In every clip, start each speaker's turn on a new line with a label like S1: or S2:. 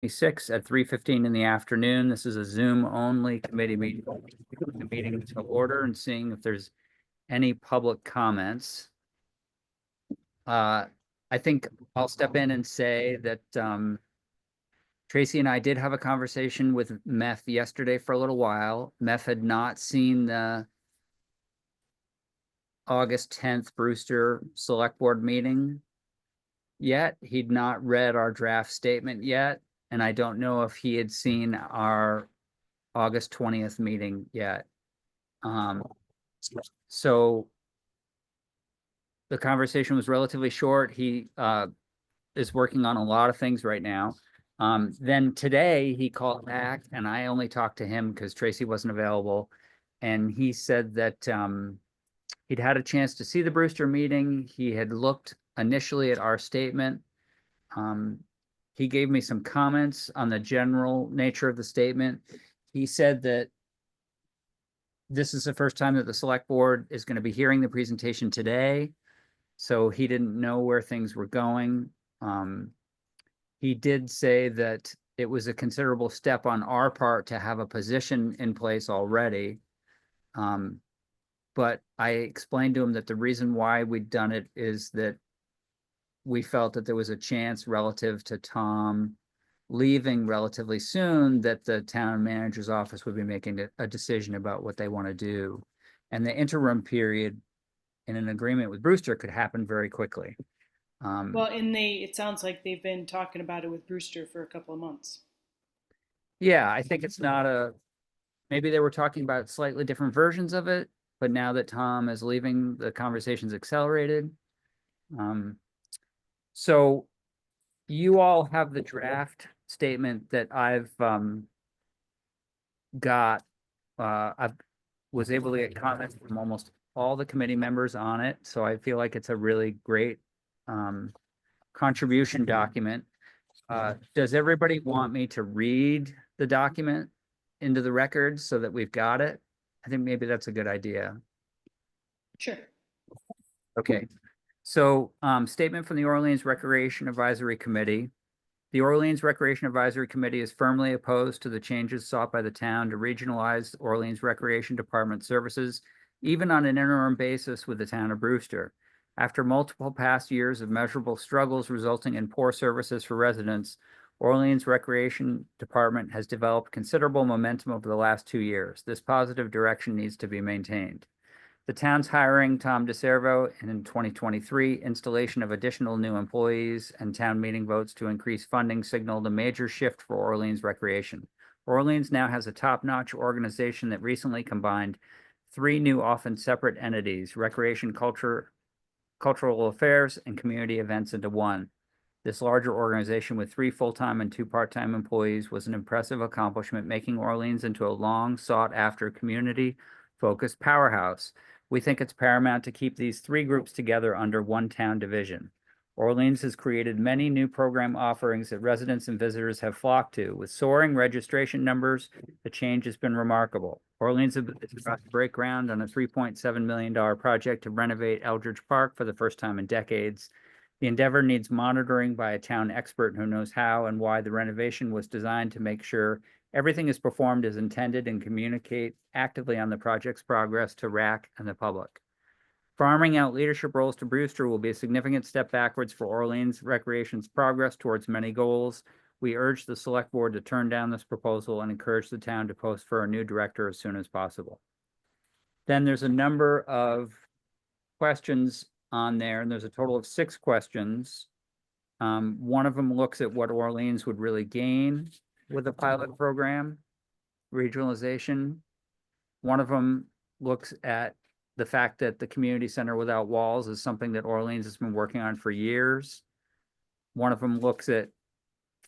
S1: 26 at 3:15 in the afternoon. This is a Zoom only committee meeting. The meeting to order and seeing if there's any public comments. I think I'll step in and say that Tracy and I did have a conversation with Meth yesterday for a little while. Meth had not seen the August 10th Brewster Select Board meeting yet. He'd not read our draft statement yet, and I don't know if he had seen our August 20th meeting yet. So the conversation was relatively short. He is working on a lot of things right now. Then today he called back and I only talked to him because Tracy wasn't available. And he said that he'd had a chance to see the Brewster meeting. He had looked initially at our statement. He gave me some comments on the general nature of the statement. He said that this is the first time that the select board is going to be hearing the presentation today. So he didn't know where things were going. He did say that it was a considerable step on our part to have a position in place already. But I explained to him that the reason why we'd done it is that we felt that there was a chance relative to Tom leaving relatively soon that the town manager's office would be making a decision about what they want to do. And the interim period in an agreement with Brewster could happen very quickly.
S2: Well, and it sounds like they've been talking about it with Brewster for a couple of months.
S1: Yeah, I think it's not maybe they were talking about slightly different versions of it, but now that Tom is leaving, the conversation's accelerated. So you all have the draft statement that I've got. I was able to get comments from almost all the committee members on it, so I feel like it's a really great contribution document. Does everybody want me to read the document into the record so that we've got it? I think maybe that's a good idea.
S2: Sure.
S1: Okay. So, statement from the Orleans Recreation Advisory Committee. The Orleans Recreation Advisory Committee is firmly opposed to the changes sought by the town to regionalize Orleans Recreation Department services, even on an interim basis with the town of Brewster. After multiple past years of measurable struggles resulting in poor services for residents, Orleans Recreation Department has developed considerable momentum over the last 2 years. This positive direction needs to be maintained. The town's hiring Tom DeServo, and in 2023, installation of additional new employees and town meeting votes to increase funding signaled a major shift for Orleans recreation. Orleans now has a top-notch organization that recently combined 3 new, often separate entities: recreation, cultural affairs, and community events into one. This larger organization with 3 full-time and 2 part-time employees was an impressive accomplishment, making Orleans into a long sought-after community-focused powerhouse. We think it's paramount to keep these 3 groups together under one town division. Orleans has created many new program offerings that residents and visitors have flocked to. With soaring registration numbers, the change has been remarkable. Orleans is about to break ground on a $3.7 million project to renovate Eldridge Park for the first time in decades. The endeavor needs monitoring by a town expert who knows how and why the renovation was designed to make sure everything is performed as intended and communicate actively on the project's progress to RAC and the public. Farming out leadership roles to Brewster will be a significant step backwards for Orleans Recreation's progress towards many goals. We urge the select board to turn down this proposal and encourage the town to post for a new director as soon as possible. Then there's a number of questions on there, and there's a total of 6 questions. One of them looks at what Orleans would really gain with a pilot program, regionalization. One of them looks at the fact that the community center without walls is something that Orleans has been working on for years. One of them looks at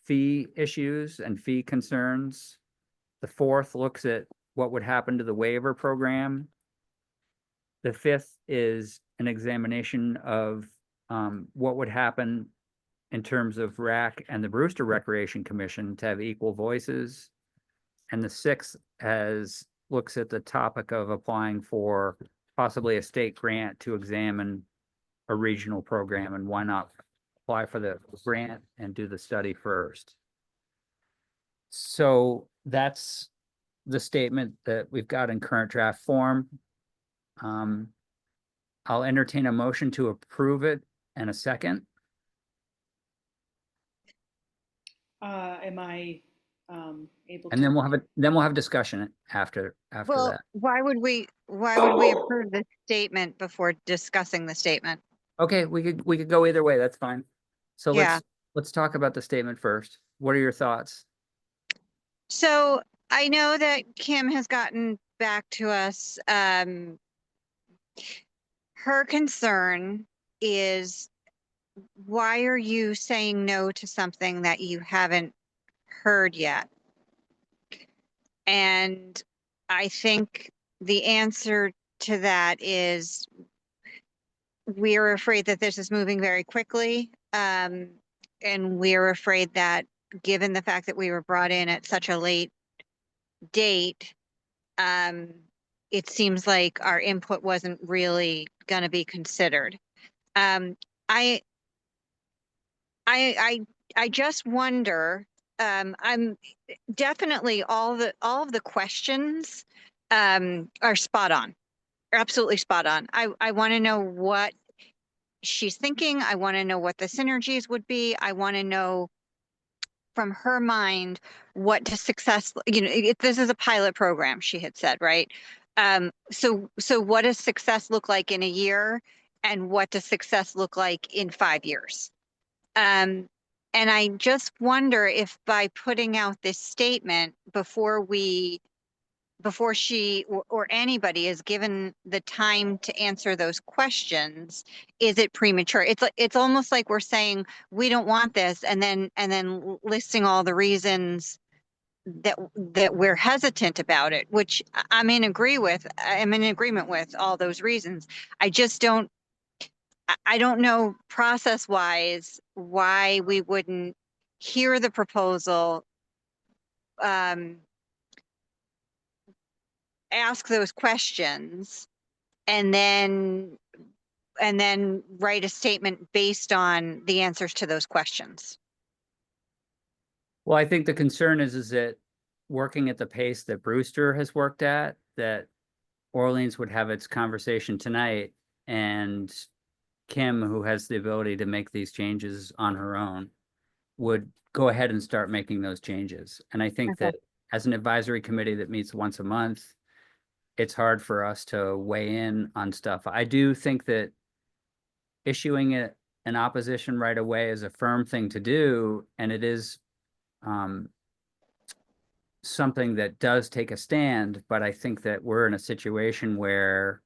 S1: fee issues and fee concerns. The fourth looks at what would happen to the waiver program. The fifth is an examination of what would happen in terms of RAC and the Brewster Recreation Commission to have equal voices. And the sixth looks at the topic of applying for possibly a state grant to examine a regional program, and why not apply for the grant and do the study first. So that's the statement that we've got in current draft form. I'll entertain a motion to approve it and a second.
S2: Am I able
S1: And
S2: to?
S1: then we'll have discussion after
S3: Well,
S1: that.
S3: why would we approve the statement before discussing the statement?
S1: Okay, we could go either way. That's fine. So
S3: Yeah.
S1: let's talk about the statement first. What are your thoughts?
S3: So I know that Kim has gotten back to us. Her concern is, why are you saying no to something that you haven't heard yet? And I think the answer to that is, we're afraid that this is moving very quickly. And we're afraid that, given the fact that we were brought in at such a late date, it seems like our input wasn't really going to be considered. Um, I, I, I just wonder. I'm definitely, all of the questions are spot on, are absolutely spot on. I want to know what she's thinking. I want to know what the synergies would be. I want to know from her mind what to success, this is a pilot program, she had said, right? So what does success look like in a year, and what does success look like in 5 years? Um, and I just wonder if, by putting out this statement before she or anybody is given the time to answer those questions, is it premature? It's almost like we're saying we don't want this, and then listing all the reasons that we're hesitant about it, which I'm in agreement with all those reasons. I just don't I don't know, process wise, why we wouldn't hear the proposal, um, ask those questions, and then write a statement based on the answers to those questions.
S1: Well, I think the concern is that, working at the pace that Brewster has worked at, that Orleans would have its conversation tonight, and Kim, who has the ability to make these changes on her own, would go ahead and start making those changes. And I think
S3: Okay.
S1: that, as an advisory committee that meets once a month, it's hard for us to weigh in on stuff. I do think that issuing an opposition right away is a firm thing to do, and it is something that does take a stand, but I think that we're in a situation where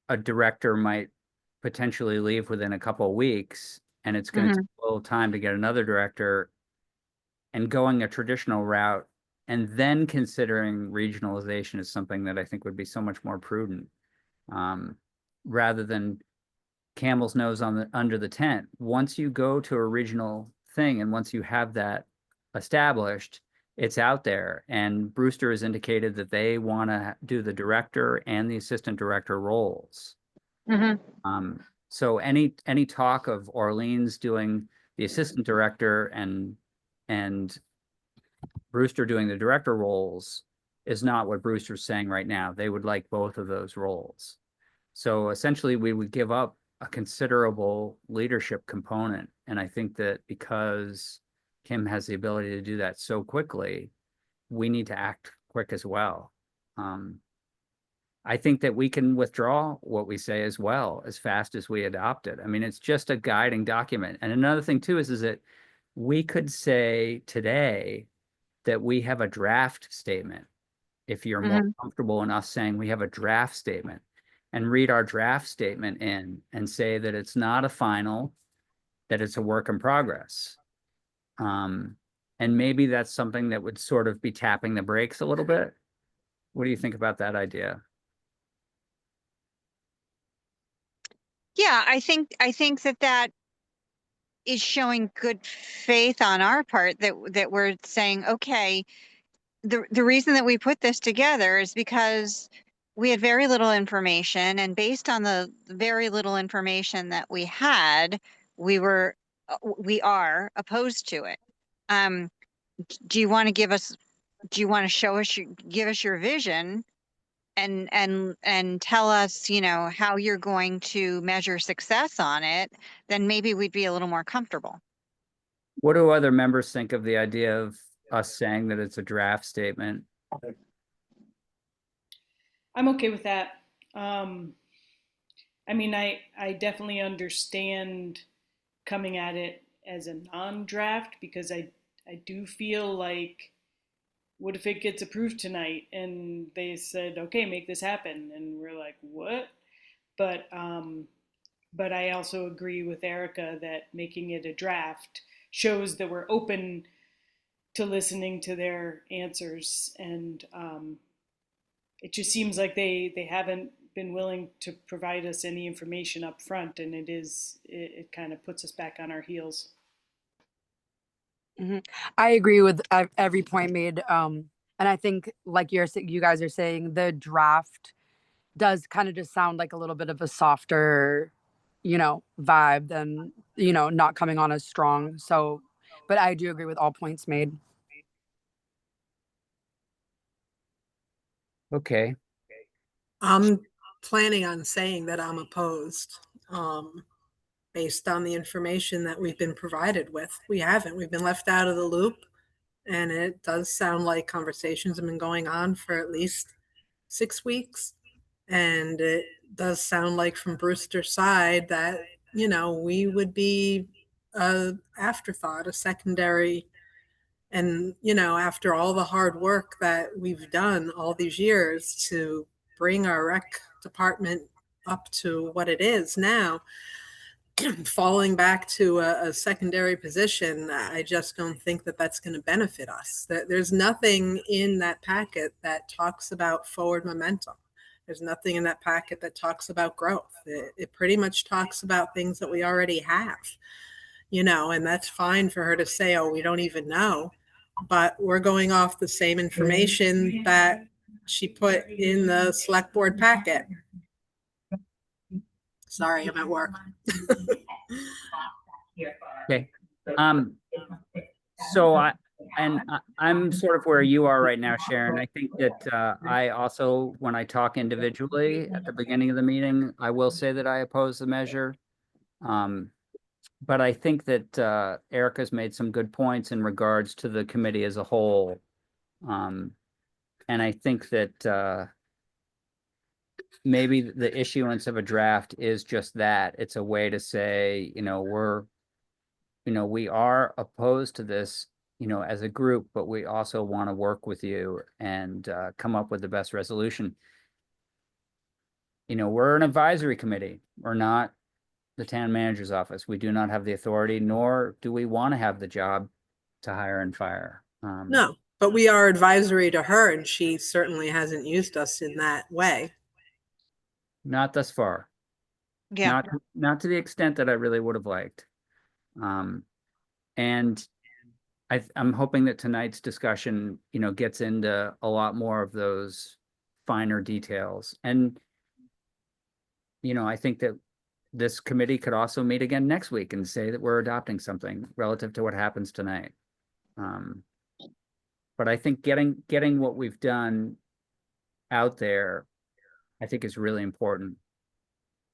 S1: a director might potentially leave within a couple of weeks, and it's going to take a little time to get another director, and going a traditional route and then considering regionalization is something that I think would be so much more prudent, rather than camel's nose under the tent. Once you go to a regional thing, and once you have that established, it's out there. And Brewster has indicated that they want to do the director and the assistant director roles. So any talk of Orleans doing the assistant director and Brewster doing the director roles is not what Brewster's saying right now. They would like both of those roles. So essentially, we would give up a considerable leadership component. And I think that, because Kim has the ability to do that so quickly, we need to act quick as well. I think that we can withdraw what we say as well, as fast as we adopt it. I mean, it's just a guiding document. And another thing too is that we could say today that we have a draft statement, if you're more comfortable in us saying we have a draft statement, and read our draft statement in and say that it's not a final, that it's a work in progress. And maybe that's something that would sort of be tapping the brakes a little bit. What do you think about that idea?
S3: Yeah, I think that is showing good faith on our part, that we're saying, okay, the reason that we put this together is because we had very little information, and based on the very little information that we had, we are opposed to it. do you want to give us, do you want to show us, give us your vision and tell us, you know, how you're going to measure success on it, then maybe we'd be a little more comfortable.
S1: What do other members think of the idea of us saying that it's a draft statement?
S2: I'm okay with that. I mean, I definitely understand coming at it as a non-draft because I do feel like, what if it gets approved tonight and they said, okay, make this happen, and we're like, what? But but I also agree with Erica that making it a draft shows that we're open to listening to their answers, and it just seems like they haven't been willing to provide us any information up front, and it kind of puts us back on our heels.
S4: I agree with every point made. And I think, like you guys are saying, the draft does kind of just sound like a little bit of a softer, vibe than, not coming on as strong. So, but I do agree with all points made.
S1: Okay,
S5: I'm planning on saying that I'm opposed, based on the information that we've been provided with. We haven't. We've been left out of the loop, and it does sound like conversations have been going on for at least 6 weeks. And it does sound like from Brewster's side that, we would be a afterthought, a secondary. And, after all the hard work that we've done all these years to bring our rec department up to what it is now, falling back to a secondary position, I just don't think that that's going to benefit us. There's nothing in that packet that talks about forward momentum. There's nothing in that packet that talks about growth. It pretty much talks about things that we already have, and that's fine for her to say, oh, we don't even know. But we're going off the same information that she put in the select board packet. Sorry, I'm at work.
S1: okay. So I'm sort of where you are right now, Sharon. I think that I also, when I talk individually at the beginning of the meeting, I will say that I oppose the measure. But I think that Erica's made some good points in regards to the committee as a whole. And I think that maybe the issuance of a draft is just that. It's a way to say, we are opposed to this, as a group, but we also want to work with you and come up with the best resolution. We're an advisory committee. We're not the town manager's office. We do not have the authority, nor do we want to have the job to hire and fire.
S5: No, but we are advisory to her, and she certainly hasn't used us in that way.
S1: Not thus far.
S3: Yeah.
S1: Not to the extent that I really would have liked. And I'm hoping that tonight's discussion, gets into a lot more of those finer details. And, I think that this committee could also meet again next week and say that we're adopting something relative to what happens tonight. But I think getting what we've done out there, I think is really important.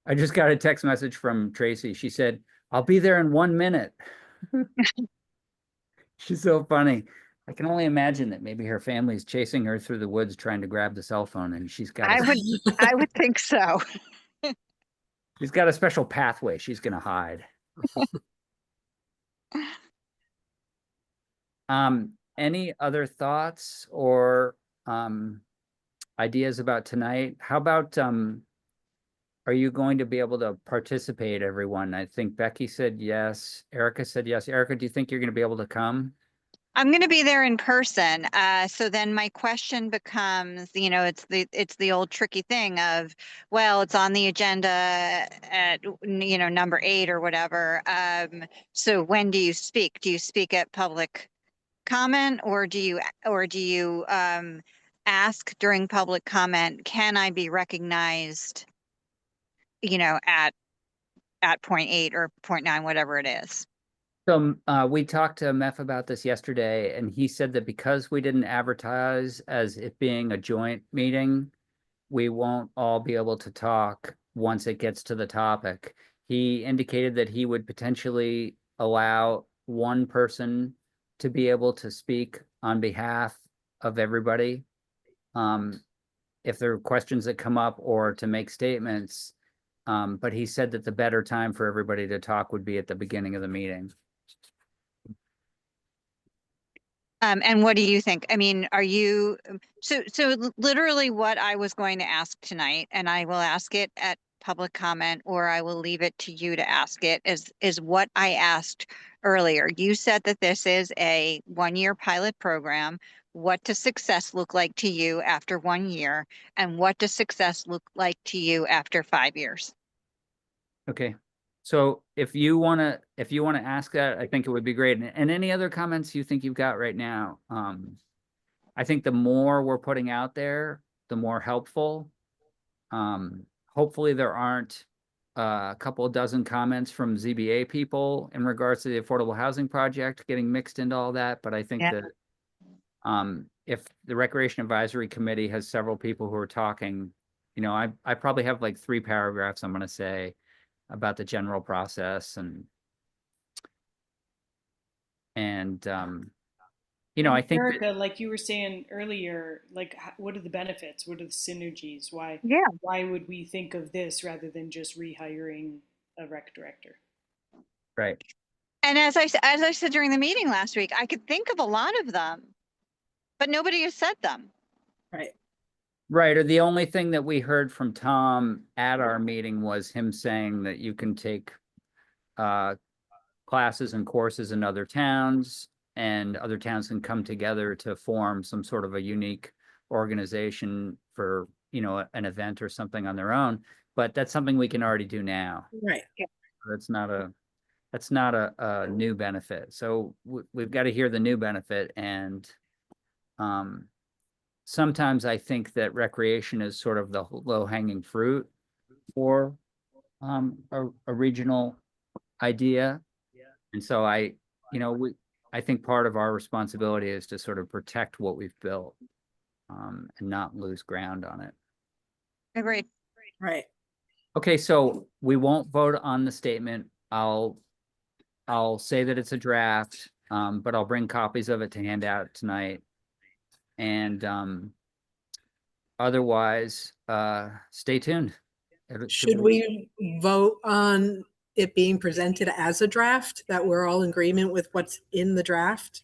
S1: I just got a text message from Tracy. She said, I'll be there in 1 minute. She's so funny. I can only imagine that maybe her family's chasing her through the woods trying to grab the cell phone, and she's got
S3: I would think so.
S1: she's got a special pathway she's gonna hide. Any other thoughts or ideas about tonight? How about are you going to be able to participate, everyone? I think Becky said yes. Erica said yes. Erica, do you think you're going to be able to come?
S3: I'm going to be there in person. So then my question becomes, it's the old tricky thing of, well, it's on the agenda at, number 8 or whatever. So when do you speak? Do you speak at public comment, or do you ask during public comment, can I be recognized, at point 8 or point 9, whatever it is?
S1: So, we talked to Meph about this yesterday, and he said that because we didn't advertise as it being a joint meeting, we won't all be able to talk once it gets to the topic. He indicated that he would potentially allow one person to be able to speak on behalf of everybody. If there are questions that come up or to make statements. But he said that the better time for everybody to talk would be at the beginning of the meeting.
S3: And what do you think? I mean, are you, literally what I was going to ask tonight, and I will ask it at public comment, or I will leave it to you to ask it, is what I asked earlier. You said that this is a 1-year pilot program. What does success look like to you after 1 year? And what does success look like to you after 5 years?
S1: Okay. So if you wanna ask that, I think it would be great. And any other comments you think you've got right now? I think the more we're putting out there, the more helpful. Hopefully there aren't a couple of dozen comments from ZBA people in regards to the affordable housing project getting mixed into all that, but I think
S3: Yeah.
S1: that if the Recreation Advisory Committee has several people who are talking, you know, I probably have like 3 paragraphs I'm gonna say about the general process and you know, I think that-
S2: Erica, like you were saying earlier, like what are the benefits? What are the synergies?
S3: Yeah.
S2: Why would we think of this rather than just rehiring a rec director?
S1: right.
S3: And as I said during the meeting last week, I could think of a lot of them, but nobody has said them.
S5: Right.
S1: Right, or the only thing that we heard from Tom at our meeting was him saying that you can take classes and courses in other towns, and other towns can come together to form some sort of a unique organization for, you know, an event or something on their own. But that's something we can already do now.
S5: Right.
S1: That's not a new benefit. So we've got to hear the new benefit. And sometimes I think that recreation is sort of the low hanging fruit for a regional idea. And so I think part of our responsibility is to sort of protect what we've built and not lose ground on it.
S3: Agreed.
S5: Right.
S1: Okay, so we won't vote on the statement. I'll say that it's a draft, but I'll bring copies of it to hand out tonight. And otherwise, stay tuned.
S5: Should we vote on it being presented as a draft, that we're all in agreement with what's in the draft?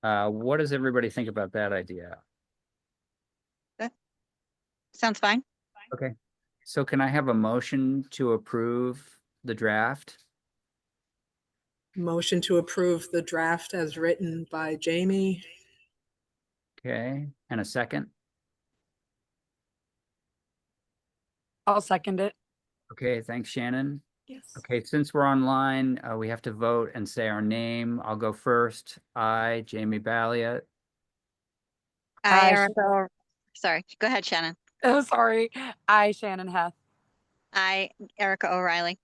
S1: What does everybody think about that idea?
S3: Sounds fine.
S1: Okay, so can I have a motion to approve the draft?
S5: Motion to approve the draft as written by Jamie.
S1: Okay, and a second?
S4: I'll second it.
S1: Okay, thanks, Shannon.
S5: Yes.
S1: Okay, since we're online, we have to vote and say our name. I'll go first. I, Jamie Balliet.
S3: Sorry, go ahead, Shannon.
S4: Oh, sorry. I, Shannon Heth.
S3: Erica O'Reilly.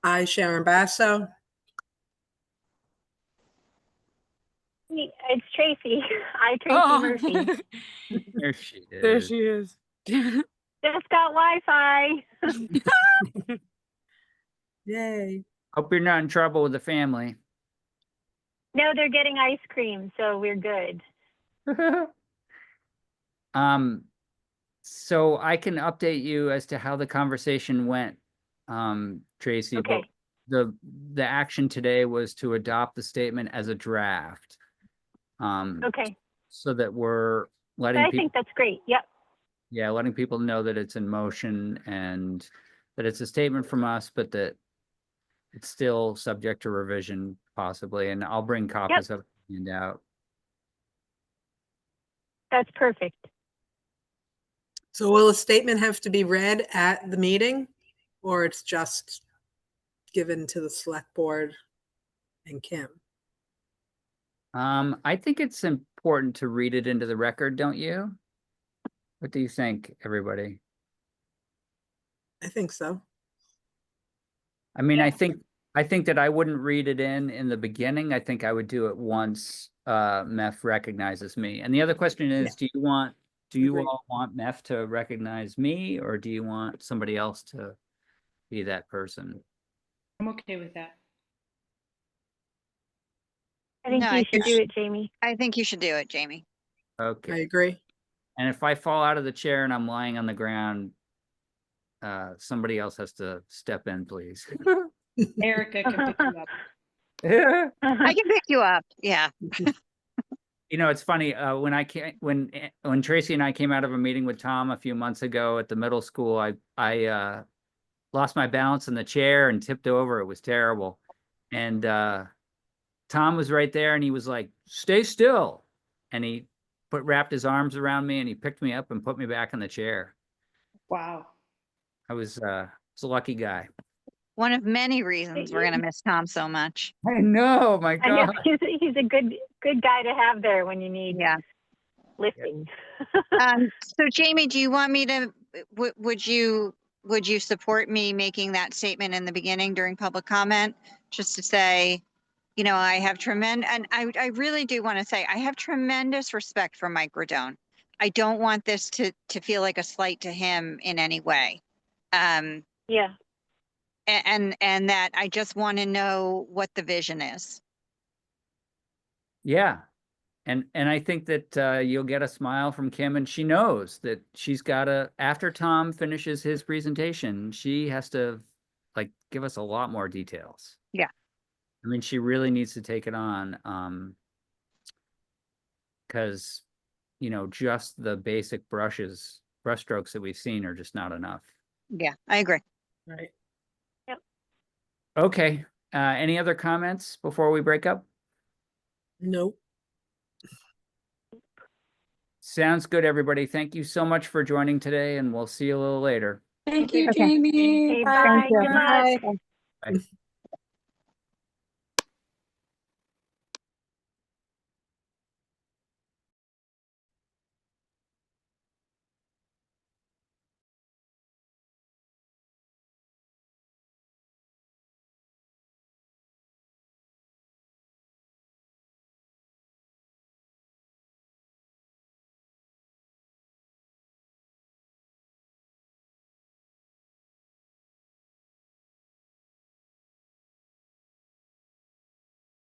S5: I, Sharon Basso.
S6: It's Tracy. I, Tracy Murphy.
S1: There she is.
S4: There she is.
S6: Just got Wi-Fi.
S5: Yay.
S1: Hope you're not in trouble with the family.
S6: No, they're getting ice cream, so we're good.
S1: So I can update you as to how the conversation went, Tracy.
S6: Okay.
S1: But the action today was to adopt the statement as a draft.
S6: Okay.
S1: So that we're letting
S6: I
S1: people,
S6: think that's great. Yep.
S1: yeah, letting people know that it's in motion and that it's a statement from us, but that it's still subject to revision possibly. And I'll bring copies of it and out.
S6: That's perfect.
S5: So will a statement have to be read at the meeting, or it's just given to the select board and Kim?
S1: I think it's important to read it into the record, don't you? What do you think, everybody?
S5: I think so.
S1: I mean, I think I think that I wouldn't read it in the beginning. I think I would do it once Meph recognizes me. And the other question is, do you
S5: Agreed.
S1: all want Meph to recognize me, or do you want somebody else to be that person?
S2: I'm okay with that.
S6: I think
S3: No,
S6: you
S3: I
S6: should do it, Jamie.
S3: I think you should do it, Jamie.
S5: I
S1: Okay.
S5: agree.
S1: And if I fall out of the chair and I'm lying on the ground, somebody else has to step in, please.
S2: Erica can pick you up.
S3: I can pick you up. Yeah.
S1: You know, it's funny, when Tracy and I came out of a meeting with Tom a few months ago at the middle school, I lost my balance in the chair and tipped over. It was terrible. And Tom was right there and he was like, "Stay still." And he wrapped his arms around me and he picked me up and put me back in the chair.
S2: Wow.
S1: I was a lucky guy.
S3: One of many reasons we're gonna miss Tom so much.
S1: I know, my
S6: I know
S1: God.
S6: he's a good guy to have there when you need
S3: Yeah.
S6: lifting.
S3: So Jamie, do you want me to, would you support me making that statement in the beginning during public comment? Just to say, you know, I have and I really do want to say, I have tremendous respect for Mike Rodone. I don't want this to feel like a slight to him in any way.
S6: Yeah.
S3: And that I just want to know what the vision is.
S1: Yeah. And I think that you'll get a smile from Kim, and she knows that she's got to, after Tom finishes his presentation, she has to like give us a lot more details.
S3: Yeah.
S1: I mean, she really needs to take it on. Because, you know, just the basic brushstrokes that we've seen are just not enough.
S3: Yeah, I agree.
S5: Right.
S1: Okay. Any other comments before we break up?
S5: Nope.
S1: Sounds good, everybody. Thank you so much for joining today, and we'll see you a little later.
S7: Thank you,
S3: Okay.
S7: Jamie.
S6: Okay,
S7: Bye.
S6: bye. Good luck.
S5: Bye.
S1: Bye.